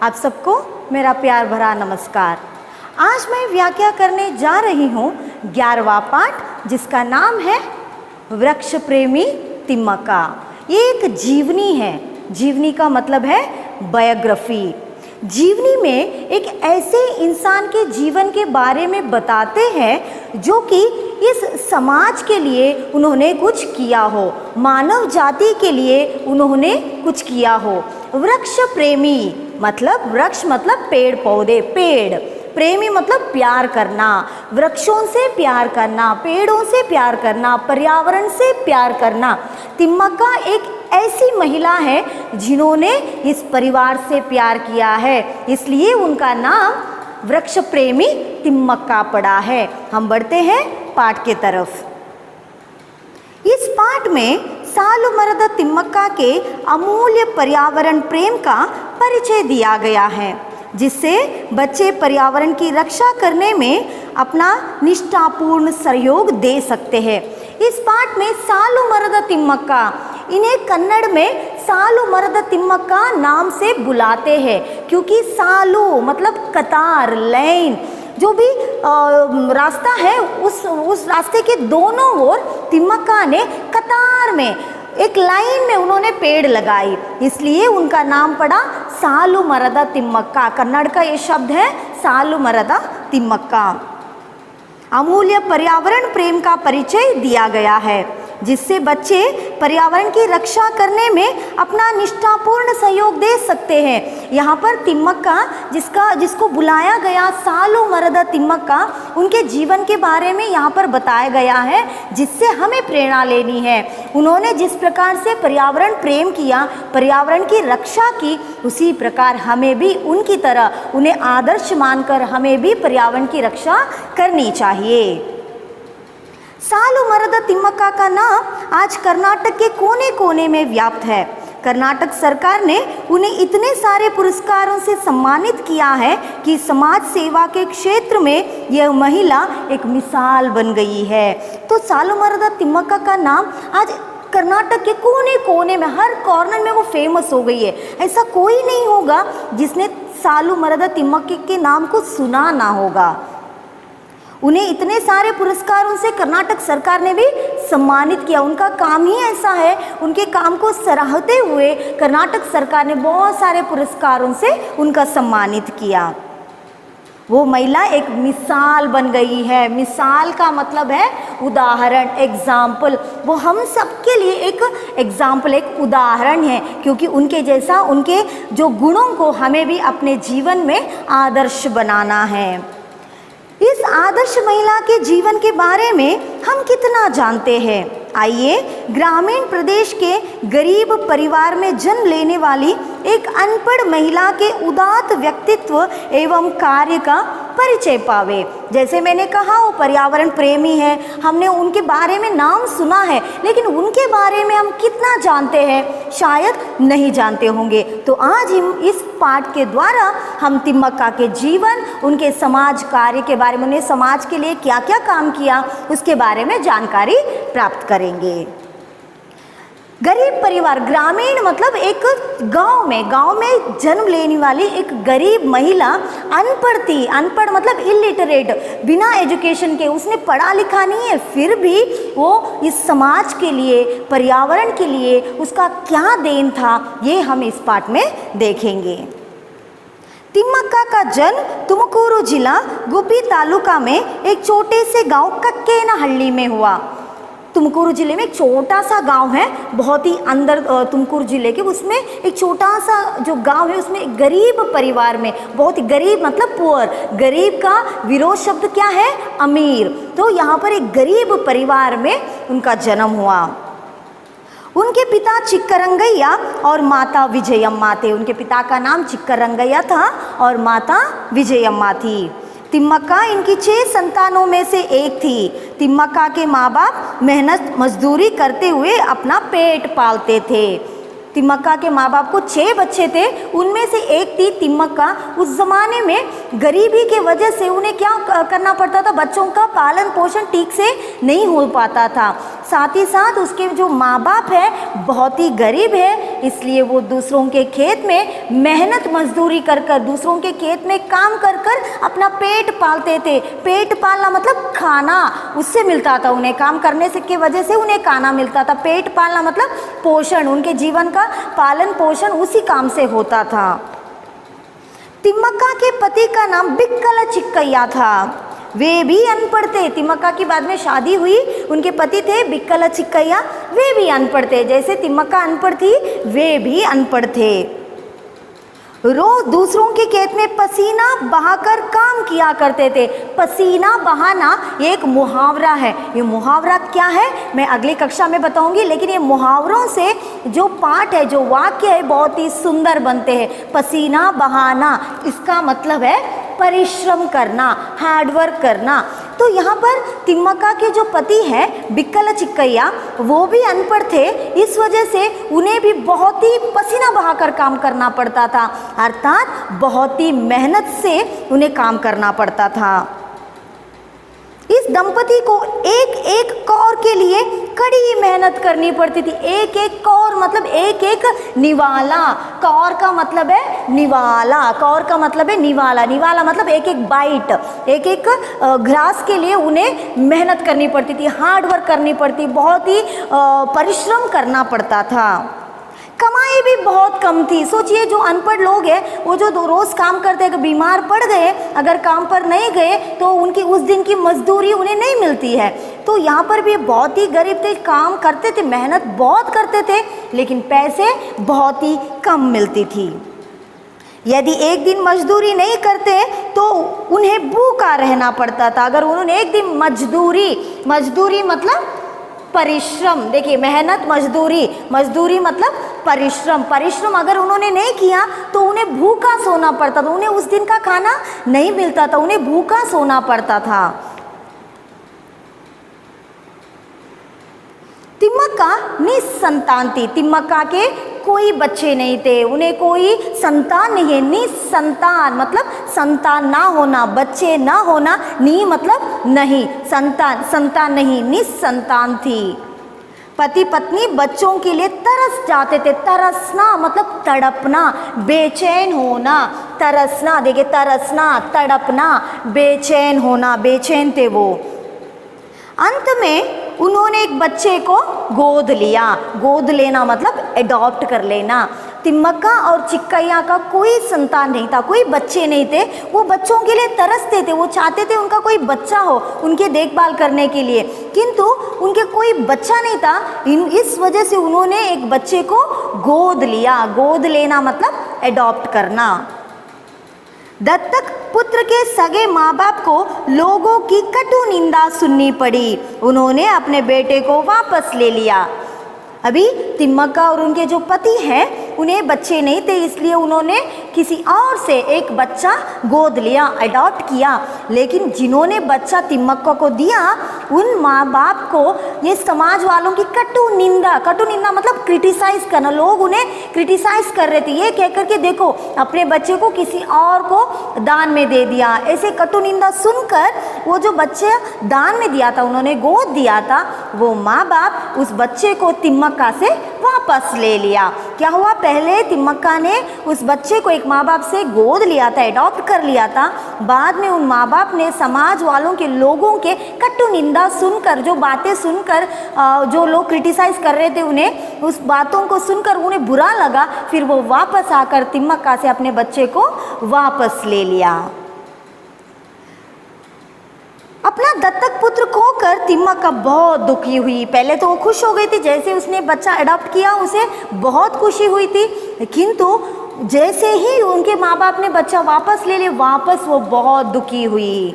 आप सबको मेरा प्यार भरा नमस्कार। आज मैं व्याख्या करने जा रही हूँ 11वां पाठ, जिसका नाम है वृक्ष प्रेमी तिम्मक्का। ये एक जीवनी है। जीवनी का मतलब है बायोग्राफी। जीवनी में एक ऐसे इंसान के जीवन के बारे में बताते हैं जो कि इस समाज के लिए उन्होंने कुछ किया हो, मानव जाति के लिए उन्होंने कुछ किया हो। वृक्ष प्रेमी मतलब वृक्ष मतलब पेड़ पौधे, पेड़ प्रेमी मतलब प्यार करना, वृक्षों से प्यार करना, पेड़ों से प्यार करना, पर्यावरण से प्यार करना। तिम्मक्का एक ऐसी महिला है जिन्होंने इस परिवार से प्यार किया है, इसलिए उनका नाम वृक्ष प्रेमी तिम्मक्का पड़ा है। हम बढ़ते हैं पाठ के तरफ। इस पाठ में सालुमरद तिम्मक्का के अमूल्य पर्यावरण प्रेम का परिचय दिया गया है, जिससे बच्चे पर्यावरण की रक्षा करने में अपना निष्ठापूर्ण सहयोग दे सकते हैं। इस पाठ में सालुमरद तिम्मक्का, इन्हें कन्नड़ में सालुमरद तिम्मक्का नाम से बुलाते हैं, क्योंकि सालु मतलब कतार, लाइन, जो भी रास्ता है उस रास्ते के दोनों ओर तिम्मक्का ने कतार में एक लाइन में उन्होंने पेड़ लगाई, इसलिए उनका नाम पड़ा सालुमरद तिम्मक्का। कन्नड़ का ये शब्द है सालुमरद तिम्मक्का। अमूल्य पर्यावरण प्रेम का परिचय दिया गया है, जिससे बच्चे पर्यावरण की रक्षा करने में अपना निष्ठापूर्ण सहयोग दे सकते हैं। यहाँ पर तिम्मक्का जिसको बुलाया गया सालुमरद तिम्मक्का, उनके जीवन के बारे में यहाँ पर बताया गया है, जिससे हमें प्रेरणा लेनी है। उन्होंने जिस प्रकार से पर्यावरण प्रेम किया, पर्यावरण की रक्षा की, उसी प्रकार हमें भी उनकी तरह उन्हें आदर्श मानकर हमें भी पर्यावरण की रक्षा करनी चाहिए। सालुमरद तिम्मक्का का नाम आज कर्नाटक के कोने कोने में व्याप्त है। कर्नाटक सरकार ने उन्हें इतने सारे पुरस्कारों से सम्मानित किया है कि समाज सेवा के क्षेत्र में यह महिला एक मिसाल बन गई है। तो सालुमरद तिम्मक्का का नाम आज कर्नाटक के कोने कोने में, हर कॉर्नर में वो फेमस हो गई है। ऐसा कोई नहीं होगा जिसने सालुमरद तिम्मक्का के नाम को सुना ना होगा। उन्हें इतने सारे पुरस्कारों से कर्नाटक सरकार ने भी सम्मानित किया। उनका काम ही ऐसा है, उनके काम को सराहते हुए कर्नाटक सरकार ने बहुत सारे पुरस्कारों से उनका सम्मानित किया। वो महिला एक मिसाल बन गई है। मिसाल का मतलब है उदाहरण, एग्जाम्पल। वो हम सबके लिए एक एग्जाम्पल, एक उदाहरण है, क्योंकि उनके जैसा, उनके जो गुणों को हमें भी अपने जीवन में आदर्श बनाना है। इस आदर्श महिला के जीवन के बारे में हम कितना जानते हैं? आइए, ग्रामीण प्रदेश के गरीब परिवार में जन्म लेने वाली एक अनपढ़ महिला के उदात्त व्यक्तित्व एवं कार्य का परिचय पावे। जैसे मैंने कहा, वो पर्यावरण प्रेमी है, हमने उनके बारे में नाम सुना है, लेकिन उनके बारे में हम कितना जानते हैं? शायद नहीं जानते होंगे। तो आज हम इस पाठ के द्वारा हम तिम्मक्का के जीवन, उनके समाज कार्य के बारे में, उन्हें समाज के लिए क्या क्या काम किया, उसके बारे में जानकारी प्राप्त करेंगे। गरीब परिवार, ग्रामीण मतलब एक गांव में जन्म लेने वाली एक गरीब महिला अनपढ़ थी। अनपढ़ मतलब इलिटरेट, बिना एजुकेशन के, उसने पढ़ा लिखा नहीं है, फिर भी वो इस समाज के लिए, पर्यावरण के लिए उसका क्या देन था, ये हम इस पाठ में देखेंगे। तिम्मक्का का जन्म तुमकूरू जिला गुब्बी तालुका में एक छोटे से गांव कक्केनहल्ली में हुआ। तुमकूरू जिले में एक छोटा सा गांव है, बहुत ही अंदर तुमकूरू जिले के, उसमें एक छोटा सा जो गांव है, उसमें गरीब परिवार में, बहुत ही गरीब मतलब पुअर, गरीब का विरोध शब्द क्या है? अमीर। तो यहाँ पर एक गरीब परिवार में उनका जन्म हुआ। उनके पिता चिक्करंगैया और माता विजयम्मा थे। उनके पिता का नाम चिक्करंगैया था और माता विजयम्मा थी। तिम्मक्का इनकी 6 संतानों में से एक थी। तिम्मक्का के माँ बाप मेहनत मजदूरी करते हुए अपना पेट पालते थे। तिम्मक्का के माँ बाप को 6 बच्चे थे, उनमें से एक थी तिम्मक्का। उस ज़माने में गरीबी के वजह से उन्हें क्या करना पड़ता था? बच्चों का पालन पोषण ठीक से नहीं हो पाता था। साथ ही साथ उसके जो माँ बाप है बहुत ही गरीब है, इसलिए वो दूसरों के खेत में मेहनत मजदूरी कर कर, दूसरों के खेत में काम कर कर अपना पेट पालते थे। पेट पालना मतलब खाना उससे मिलता था उन्हें, काम करने से की वजह से उन्हें खाना मिलता था। पेट पालना मतलब पोषण, उनके जीवन का पालन पोषण उसी काम से होता था। तिम्मक्का के पति का नाम बिक्कल चिक्कैया था, वे भी अनपढ़ थे। तिम्मक्का की बाद में शादी हुई, उनके पति थे बिक्कल चिक्कैया, वे भी अनपढ़ थे। जैसे तिम्मक्का अनपढ़ थी, वे भी अनपढ़ थे। रोज दूसरों के खेत में पसीना बहाकर काम किया करते थे। पसीना बहाना एक मुहावरा है। ये मुहावरा क्या है मैं अगली कक्षा में बताऊंगी, लेकिन ये मुहावरों से जो पाठ है, जो वाक्य है, बहुत ही सुंदर बनते हैं। पसीना बहाना इसका मतलब है परिश्रम करना, हार्डवर्क करना। तो यहाँ पर तिम्मक्का के जो पति हैं बिक्कल चिक्कैया, वो भी अनपढ़ थे, इस वजह से उन्हें भी बहुत ही पसीना बहाकर काम करना पड़ता था, अर्थात बहुत ही मेहनत से उन्हें काम करना पड़ता था। इस दंपति को एक एक कौर के लिए कड़ी मेहनत करनी पड़ती थी। एक एक कौर मतलब एक एक निवाला, कौर का मतलब है निवाला, कौर का मतलब है निवाला, निवाला मतलब एक एक बाइट, एक एक घास के लिए उन्हें मेहनत करनी पड़ती थी, हार्ड वर्क करनी पड़ती, बहुत ही परिश्रम करना पड़ता था। कमाई भी बहुत कम थी। सोचिए जो अनपढ़ लोग हैं वो जो रोज़ काम करते हैं, बीमार पड़ गए, अगर काम पर नहीं गए तो उनकी उस दिन की मजदूरी उन्हें नहीं मिलती है। तो यहाँ पर भी बहुत ही गरीब थे, काम करते थे, मेहनत बहुत करते थे, लेकिन पैसे बहुत ही कम मिलती थी। यदि एक दिन मजदूरी नहीं करते तो उन्हें भूखा रहना पड़ता था। अगर उन्होंने एक दिन मजदूरी मतलब परिश्रम, देखिए मेहनत मजदूरी, मजदूरी मतलब परिश्रम, परिश्रम अगर उन्होंने नहीं किया तो उन्हें भूखा सोना पड़ता था, उन्हें उस दिन का खाना नहीं मिलता था, उन्हें भूखा सोना पड़ता था। तिम्मक्का निसंतान थी, तिम्मक्का के कोई बच्चे नहीं थे, उन्हें कोई संतान नहीं है। निसंतान मतलब संतान ना होना, बच्चे ना होना, नी मतलब नहीं, संतान, संतान नहीं, निसंतान थी। पति पत्नी बच्चों के लिए तरस जाते थे। तरसना मतलब तड़पना, बेचैन होना, तरसना, देखिए तरसना, तड़पना, बेचैन होना, बेचैन थे वो। अंत में उन्होंने एक बच्चे को गोद लिया। गोद लेना मतलब एडॉप्ट कर लेना। तिम्मक्का और चिक्कैया का कोई संतान नहीं था, कोई बच्चे नहीं थे, वो बच्चों के लिए तरसते थे, वो चाहते थे उनका कोई बच्चा हो उनके देखभाल करने के लिए, किंतु उनके कोई बच्चा नहीं था। इस वजह से उन्होंने एक बच्चे को गोद लिया। गोद लेना मतलब एडॉप्ट करना। दत्तक पुत्र के सगे माँ बाप को लोगों की कटु निंदा सुननी पड़ी, उन्होंने अपने बेटे को वापस ले लिया। अभी तिम्मक्का और उनके जो पति हैं उन्हें बच्चे नहीं थे, इसलिए उन्होंने किसी और से एक बच्चा गोद लिया, अडॉप्ट किया। लेकिन जिन्होंने बच्चा तिम्मक्का को दिया उन माँ बाप को ये समाज वालों की कटु निंदा मतलब क्रिटिसाइज करना, लोग उन्हें क्रिटिसाइज कर रहे थे, ये कह कर के देखो अपने बच्चे को किसी और को दान में दे दिया। ऐसे कटु निंदा सुनकर वो जो बच्चे दान में दिया था, उन्होंने गोद दिया था, वो माँ बाप उस बच्चे को तिम्मक्का से वापस ले लिया। क्या हुआ, पहले तिम्मक्का ने उस बच्चे को एक माँ बाप से गोद लिया था, एडॉप्ट कर लिया था, बाद में उन माँ बाप ने समाज वालों के लोगों के कटु निंदा सुनकर, जो बातें सुनकर जो लोग क्रिटिसाइज कर रहे थे उन्हें, उस बातों को सुनकर उन्हें बुरा लगा, फिर वो वापस आकर तिम्मक्का से अपने बच्चे को वापस ले लिया। अपना दत्तक पुत्र खोकर तिम्मक्का बहुत दुखी हुई। पहले तो वो खुश हो गई थी, जैसे उसने बच्चा अडॉप्ट किया उसे बहुत खुशी हुई थी, किंतु जैसे ही उनके माँ बाप ने बच्चा वापस ले लिया, वापस वो बहुत दुखी हुई।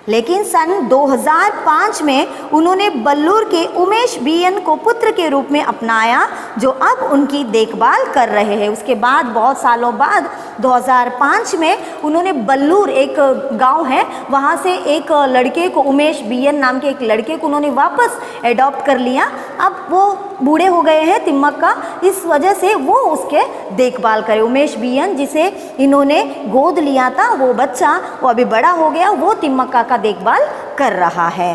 लेकिन सन 2005 में उन्होंने बल्लूर के उमेश बीएन को पुत्र के रूप में अपनाया, जो अब उनकी देखभाल कर रहे हैं। उसके बाद बहुत सालों बाद 2005 में उन्होंने बल्लूर, एक गांव है, वहां से एक लड़के को, उमेश बीएन नाम के एक लड़के को उन्होंने वापस एडॉप्ट कर लिया। अब वो बूढ़े हो गए हैं तिम्मक्का, इस वजह से वो उसके देखभाल करे। उमेश बीएन जिसे इन्होंने गोद लिया था, वो बच्चा वो अभी बड़ा हो गया, वो तिम्मक्का का देखभाल कर रहा है।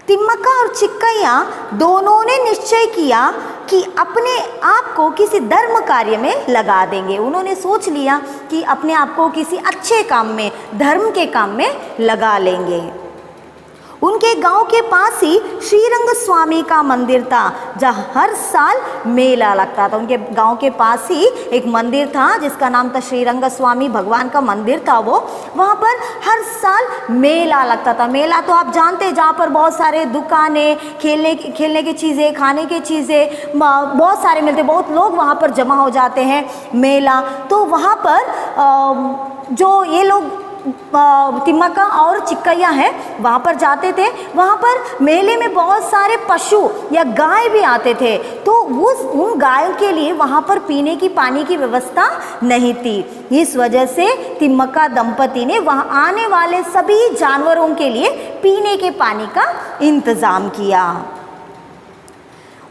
तिम्मक्का और चिक्कैया दोनों ने निश्चय किया कि अपने आप को किसी धर्म कार्य में लगा देंगे। उन्होंने सोच लिया कि अपने आप को किसी अच्छे काम में, धर्म के काम में लगा लेंगे। उनके गांव के पास ही श्रीरंग स्वामी का मंदिर था, जहाँ हर साल मेला लगता था। उनके गांव के पास ही एक मंदिर था जिसका नाम था श्रीरंग स्वामी, भगवान का मंदिर था वो। वहाँ पर हर साल मेला लगता था। मेला तो आप जानते हैं, जहाँ पर बहुत सारे दुकानें, खेलने की चीज़ें, खाने की चीज़ें बहुत सारे मिलते, बहुत लोग वहाँ पर जमा हो जाते हैं। मेला तो वहाँ पर जो ये लोग तिम्मक्का और चिक्कैया है वहाँ पर जाते थे। वहाँ पर मेले में बहुत सारे पशु या गाय भी आते थे, तो उन गायों के लिए वहाँ पर पीने की पानी की व्यवस्था नहीं थी। इस वजह से तिम्मक्का दंपति ने वहाँ आने वाले सभी जानवरों के लिए पीने के पानी का इंतज़ाम किया।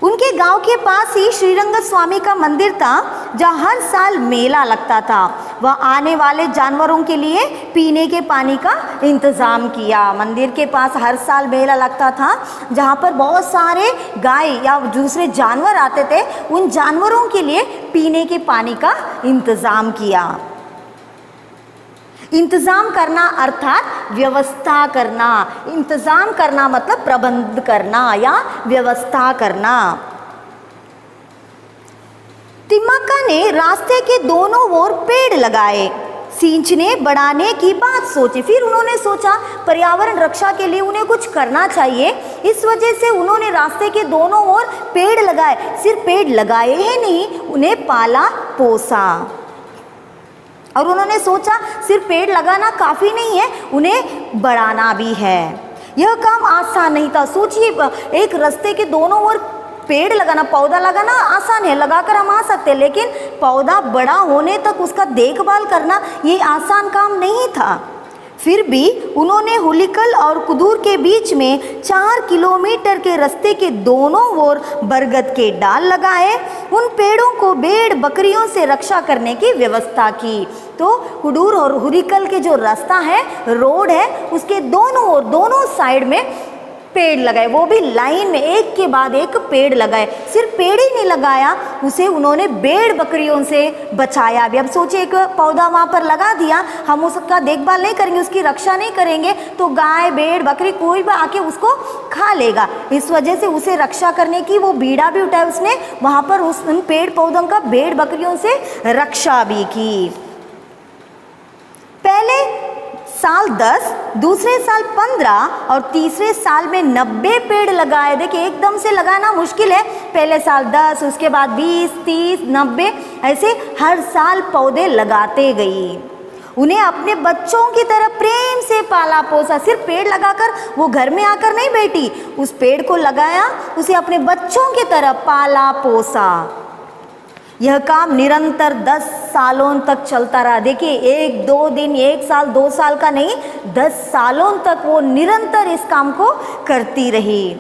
उनके गांव के पास ही श्रीरंग स्वामी का मंदिर था, जहाँ हर साल मेला लगता था। वह आने वाले जानवरों के लिए पीने के पानी का इंतज़ाम किया। मंदिर के पास हर साल मेला लगता था, जहाँ पर बहुत सारे गाय या दूसरे जानवर आते थे। उन जानवरों के लिए पीने के पानी का इंतज़ाम किया। इंतज़ाम करना अर्थात व्यवस्था करना। इंतज़ाम करना मतलब प्रबंध करना या व्यवस्था करना। तिम्मक्का ने रास्ते के दोनों ओर पेड़ लगाए, सींचने बढ़ाने की बात सोची। फिर उन्होंने सोचा पर्यावरण रक्षा के लिए उन्हें कुछ करना चाहिए। इस वजह से उन्होंने रास्ते के दोनों ओर पेड़ लगाए। सिर्फ पेड़ लगाए ही नहीं, उन्हें पाला पोसा। और उन्होंने सोचा सिर्फ पेड़ लगाना काफ़ी नहीं है, उन्हें बढ़ाना भी है। यह काम आसान नहीं था। सोचिए, एक रास्ते के दोनों ओर पेड़ लगाना, पौधा लगाना आसान है, लगाकर हम आ सकते हैं, लेकिन पौधा बड़ा होने तक उसका देखभाल करना ये आसान काम नहीं था। फिर भी उन्होंने हुलिकल और कुदूर के बीच में 4 किलोमीटर के रास्ते के दोनों ओर बरगद के डाल लगाए। उन पेड़ों को भेड़ बकरियों से रक्षा करने की व्यवस्था की। तो कुदूर और हुलिकल के जो रास्ता है, रोड है, उसके दोनों ओर, दोनों साइड में पेड़ लगाए। वो भी लाइन में एक के बाद एक पेड़ लगाए। सिर्फ पेड़ ही नहीं लगाया, उसे उन्होंने भेड़ बकरियों से बचाया भी। अब सोचिए, एक पौधा वहाँ पर लगा दिया, हम उसका देखभाल नहीं करेंगे, उसकी रक्षा नहीं करेंगे, तो गाय भेड़ बकरी कोई भी आके उसको खा लेगा। इस वजह से उसे रक्षा करने की वो बीड़ा भी उठाया उसने। वहाँ पर उन पेड़ पौधों का भेड़ बकरियों से रक्षा भी की। पहले साल 10, दूसरे साल 15 और तीसरे साल में 90 पेड़ लगाए। देखिए, एकदम से लगाना मुश्किल है। पहले साल 10, उसके बाद 20, 30, 90, ऐसे हर साल पौधे लगाते गई। उन्हें अपने बच्चों की तरह प्रेम से पाला पोसा। सिर्फ पेड़ लगाकर वो घर में आकर नहीं बैठी, उस पेड़ को लगाया, उसे अपने बच्चों की तरह पाला पोसा। यह काम निरंतर 10 सालों तक चलता रहा। देखिए, 1-2 दिन, 1 साल 2 साल का नहीं, 10 सालों तक वो निरंतर इस काम को करती रही।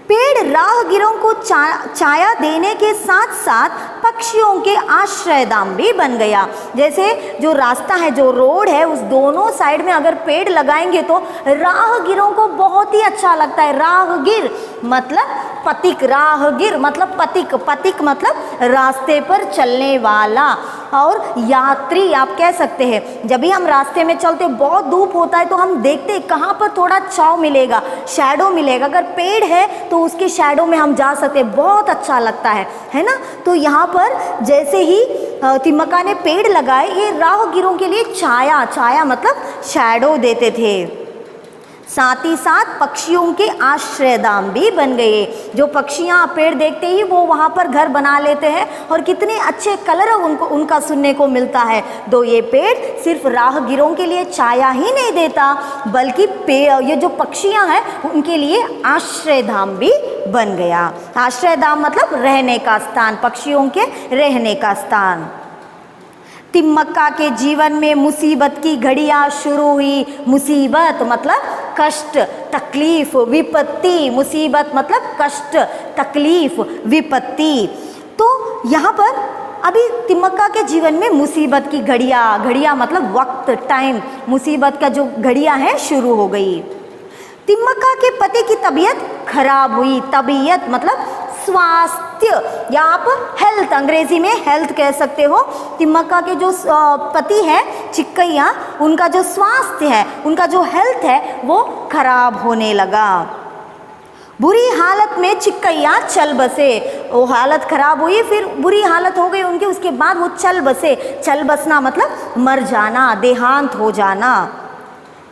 पेड़ राहगीरों को छाया देने के साथ साथ पक्षियों के आश्रयधाम भी बन गया। जैसे जो रास्ता है, जो रोड है, उस दोनों साइड में अगर पेड़ लगाएंगे तो राहगीरों को बहुत ही अच्छा लगता है। राहगीर मतलब पथिक, राहगीर मतलब पथिक, पथिक मतलब रास्ते पर चलने वाला, और यात्री आप कह सकते हैं। जब भी हम रास्ते में चलते, बहुत धूप होता है, तो हम देखते हैं कहाँ पर थोड़ा छाँव मिलेगा, शैडो मिलेगा। अगर पेड़ है तो उसके शैडो में हम जा सकते हैं, बहुत अच्छा लगता है ना। तो यहाँ पर जैसे ही तिम्मक्का ने पेड़ लगाए, ये राहगीरों के लिए छाया, छाया मतलब शैडो देते थे। साथ ही साथ पक्षियों के आश्रयधाम भी बन गए। जो पक्षियाँ पेड़ देखते ही वो वहाँ पर घर बना लेते हैं, और कितने अच्छे कलर उनका सुनने को मिलता है। तो ये पेड़ सिर्फ राहगीरों के लिए छाया ही नहीं देता, बल्कि ये जो पक्षियाँ हैं उनके लिए आश्रयधाम भी बन गया। आश्रयधाम मतलब रहने का स्थान, पक्षियों के रहने का स्थान। तिम्मक्का के जीवन में मुसीबत की घड़ियाँ शुरू हुई। मुसीबत मतलब कष्ट, तकलीफ, विपत्ति। मुसीबत मतलब कष्ट, तकलीफ, विपत्ति। तो यहाँ पर अभी तिम्मक्का के जीवन में मुसीबत की घड़ियाँ, घड़ियाँ मतलब वक्त, टाइम, मुसीबत का जो घड़ियाँ हैं शुरू हो गई। तिम्मक्का के पति की तबीयत खराब हुई। तबीयत मतलब स्वास्थ्य या आप हेल्थ, अंग्रेजी में हेल्थ कह सकते हो। तिम्मक्का के जो पति है चिक्कैया, उनका जो स्वास्थ्य है, उनका जो हेल्थ है वो खराब होने लगा। बुरी हालत में चिक्कैया चल बसे। वो हालत खराब हुई, फिर बुरी हालत हो गई उनकी, उसके बाद वो चल बसे। चल बसना मतलब मर जाना, देहांत हो जाना।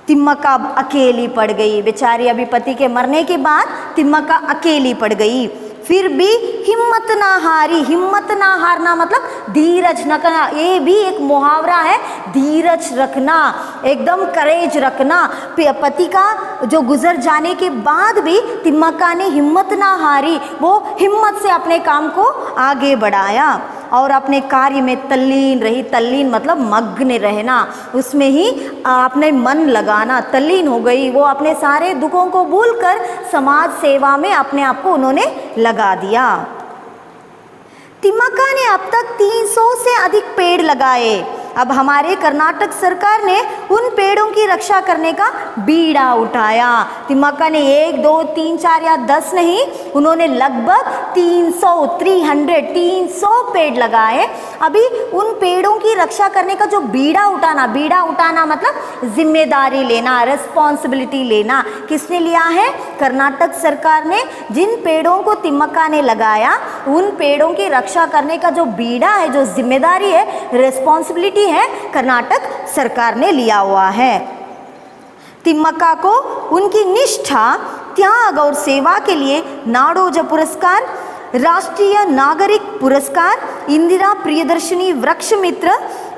तिम्मक्का अकेली पड़ गई बेचारी। अभी पति के मरने के बाद तिम्मक्का अकेली पड़ गई। फिर भी हिम्मत ना हारी। हिम्मत ना हारना मतलब धीरज न करना। ये भी एक मुहावरा है, धीरज रखना, एकदम करेज रखना। पति का जो गुजर जाने के बाद भी तिम्मक्का ने हिम्मत ना हारी। वो हिम्मत से अपने काम को आगे बढ़ाया और अपने कार्य में तल्लीन रही। तल्लीन मतलब मग्न रहना, उसमें ही अपने मन लगाना। तल्लीन हो गई वो, अपने सारे दुखों को भूलकर समाज सेवा में अपने आप को उन्होंने लगा दिया। तिम्मक्का ने अब तक 300 से अधिक पेड़ लगाए। अब हमारे कर्नाटक सरकार ने उन पेड़ों की रक्षा करने का बीड़ा उठाया। तिम्मक्का ने 1, 2, 3, 4 या 10 नहीं, उन्होंने लगभग 300 पेड़ लगाए। अभी उन पेड़ों की रक्षा करने का जो बीड़ा उठाना मतलब जिम्मेदारी लेना, रिस्पॉन्सिबिलिटी लेना। किसने लिया है? कर्नाटक सरकार ने। जिन पेड़ों को तिम्मक्का ने लगाया, उन पेड़ों की रक्षा करने का जो बीड़ा है, जो जिम्मेदारी है, रिस्पॉन्सिबिलिटी है, कर्नाटक सरकार ने लिया हुआ है। तिम्मक्का को उनकी निष्ठा, त्याग और सेवा के लिए नाडोज पुरस्कार, राष्ट्रीय नागरिक पुरस्कार, इंदिरा प्रियदर्शनी वृक्ष मित्र,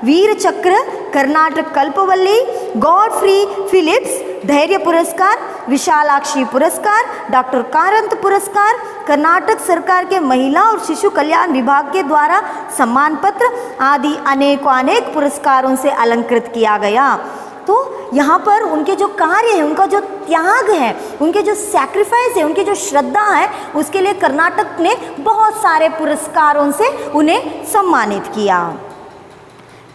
वीर चक्र, कर्नाटक कल्पवल्ली, गॉडफ्री फिलिप्स धैर्य पुरस्कार, विशालाक्षी पुरस्कार, डॉक्टर कारंत पुरस्कार, कर्नाटक सरकार के महिला और शिशु कल्याण विभाग के द्वारा सम्मान पत्र आदि अनेक पुरस्कारों से अलंकृत किया गया। तो यहाँ पर उनके जो कार्य है, उनका जो त्याग है, उनके जो सैक्रिफाइस है, उनकी जो श्रद्धा है, उसके लिए कर्नाटक ने बहुत सारे पुरस्कारों से उन्हें सम्मानित किया।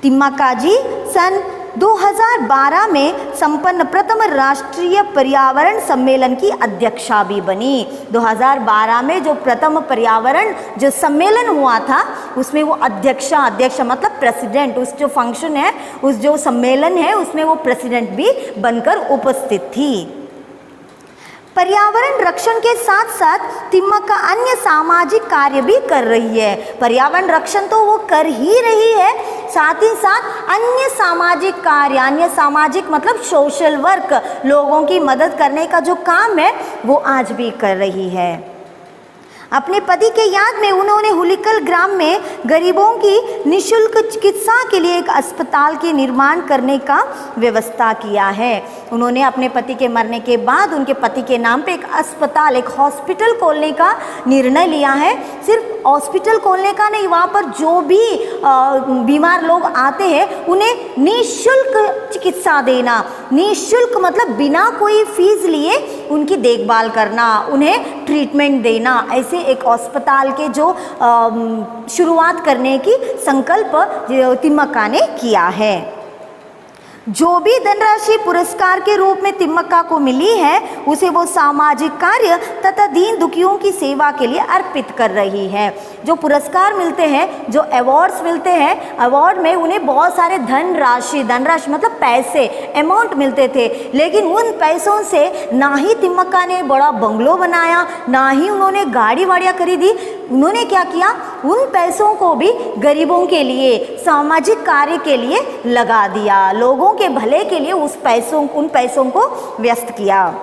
तिम्मक्का जी सन 2012 में संपन्न प्रथम राष्ट्रीय पर्यावरण सम्मेलन की अध्यक्षा भी बनी। 2012 में जो प्रथम पर्यावरण जो सम्मेलन हुआ था, उसमें वो अध्यक्षा मतलब प्रेसिडेंट, उस जो फंक्शन है, उस जो सम्मेलन है, उसमें वो प्रेसिडेंट भी बनकर उपस्थित थी। पर्यावरण रक्षण के साथ साथ तिम्मक्का अन्य सामाजिक कार्य भी कर रही है। पर्यावरण रक्षण तो वो कर ही रही है, साथ ही साथ अन्य सामाजिक कार्य, अन्य सामाजिक मतलब सोशल वर्क, लोगों की मदद करने का जो काम है वो आज भी कर रही है। अपने पति के याद में उन्होंने हुलिकल ग्राम में गरीबों की निःशुल्क चिकित्सा के लिए एक अस्पताल के निर्माण करने का व्यवस्था किया है। उन्होंने अपने पति के मरने के बाद उनके पति के नाम पे एक अस्पताल, एक हॉस्पिटल खोलने का निर्णय लिया है। सिर्फ हॉस्पिटल खोलने का नहीं, वहाँ पर जो भी बीमार लोग आते हैं उन्हें निःशुल्क चिकित्सा देना। निःशुल्क मतलब बिना कोई फीस लिए उनकी देखभाल करना, उन्हें ट्रीटमेंट देना। ऐसे एक अस्पताल के जो शुरुआत करने की संकल्प तिम्मक्का ने किया है। जो भी धनराशि पुरस्कार के रूप में तिम्मक्का को मिली है, उसे वो सामाजिक कार्य तथा दीन दुखियों की सेवा के लिए अर्पित कर रही है। जो पुरस्कार मिलते हैं, जो अवार्ड्स मिलते हैं, अवार्ड में उन्हें बहुत सारे धनराशि मतलब पैसे, अमाउंट मिलते थे, लेकिन उन पैसों से ना ही तिम्मक्का ने बड़ा बंगलो बनाया, ना ही उन्होंने गाड़ी वाड़ियाँ खरीदी। उन्होंने क्या किया, उन पैसों को भी गरीबों के लिए, सामाजिक कार्य के लिए लगा दिया, लोगों के भले के लिए उन पैसों को व्यस्त किया।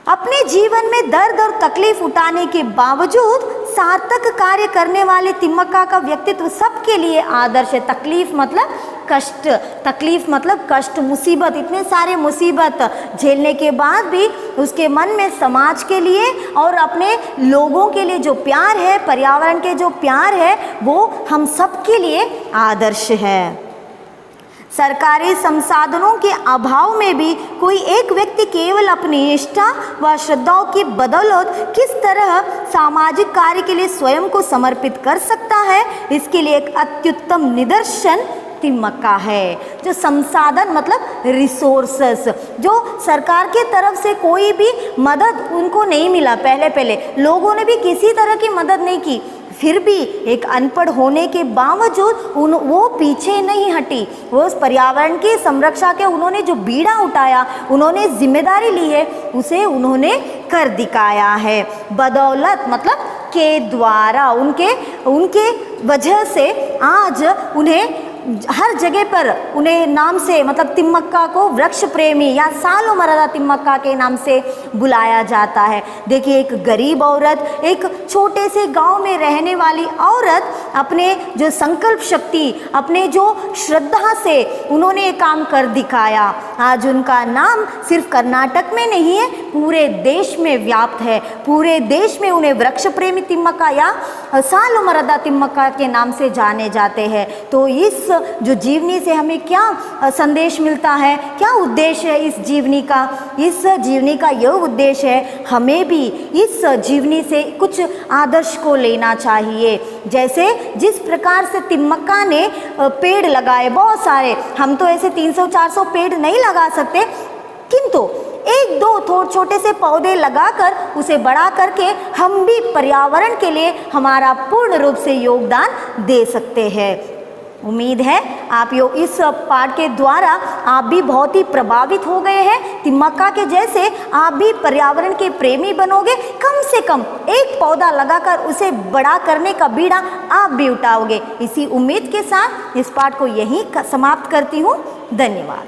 अपने जीवन में दर्द और तकलीफ उठाने के बावजूद सार्थक कार्य करने वाले तिम्मक्का का व्यक्तित्व सबके लिए आदर्श है। तकलीफ मतलब कष्ट, तकलीफ मतलब कष्ट, मुसीबत, इतने सारे मुसीबत झेलने के बाद भी उसके मन में समाज के लिए और अपने लोगों के लिए जो प्यार है, पर्यावरण के जो प्यार है, वो हम सब के लिए आदर्श है। सरकारी संसाधनों के अभाव में भी कोई एक व्यक्ति केवल अपनी निष्ठा व श्रद्धाओं की बदौलत किस तरह सामाजिक कार्य के लिए स्वयं को समर्पित कर सकता है, इसके लिए एक अत्युत्तम निदर्शन तिम्मक्का है। जो संसाधन मतलब रिसोर्सेस, जो सरकार के तरफ से कोई भी मदद उनको नहीं मिला, पहले लोगों ने भी किसी तरह की मदद नहीं की, फिर भी एक अनपढ़ होने के बावजूद वो पीछे नहीं हटी। वो उस पर्यावरण की संरक्षा के उन्होंने जो बीड़ा उठाया, उन्होंने जिम्मेदारी ली है, उसे उन्होंने कर दिखाया है। बदौलत मतलब के द्वारा, उनके वजह से आज उन्हें हर जगह पर उन्हें नाम से मतलब तिम्मक्का को वृक्ष प्रेमी या सालो मरदा तिम्मक्का के नाम से बुलाया जाता है। देखिए, एक गरीब औरत, एक छोटे से गांव में रहने वाली औरत अपने जो संकल्प शक्ति, अपने जो श्रद्धा से उन्होंने ये काम कर दिखाया। आज उनका नाम सिर्फ कर्नाटक में नहीं है, पूरे देश में व्याप्त है। पूरे देश में उन्हें वृक्ष प्रेमी तिम्मक्का या सालो मरदा तिम्मक्का के नाम से जाने जाते हैं। तो इस जो जीवनी से हमें क्या संदेश मिलता है, क्या उद्देश्य है इस जीवनी का? इस जीवनी का यह उद्देश्य है, हमें भी इस जीवनी से कुछ आदर्श को लेना चाहिए। जैसे जिस प्रकार से तिम्मक्का ने पेड़ लगाए बहुत सारे, हम तो ऐसे 300-400 पेड़ नहीं लगा सकते, किंतु एक दो छोटे से पौधे लगाकर उसे बड़ा करके हम भी पर्यावरण के लिए हमारा पूर्ण रूप से योगदान दे सकते हैं। उम्मीद है आप इस पाठ के द्वारा आप भी बहुत ही प्रभावित हो गए हैं। तिम्मक्का के जैसे आप भी पर्यावरण के प्रेमी बनोगे, कम से कम एक पौधा लगाकर उसे बड़ा करने का बीड़ा आप भी उठाओगे। इसी उम्मीद के साथ इस पाठ को यहीं समाप्त करती हूँ। धन्यवाद।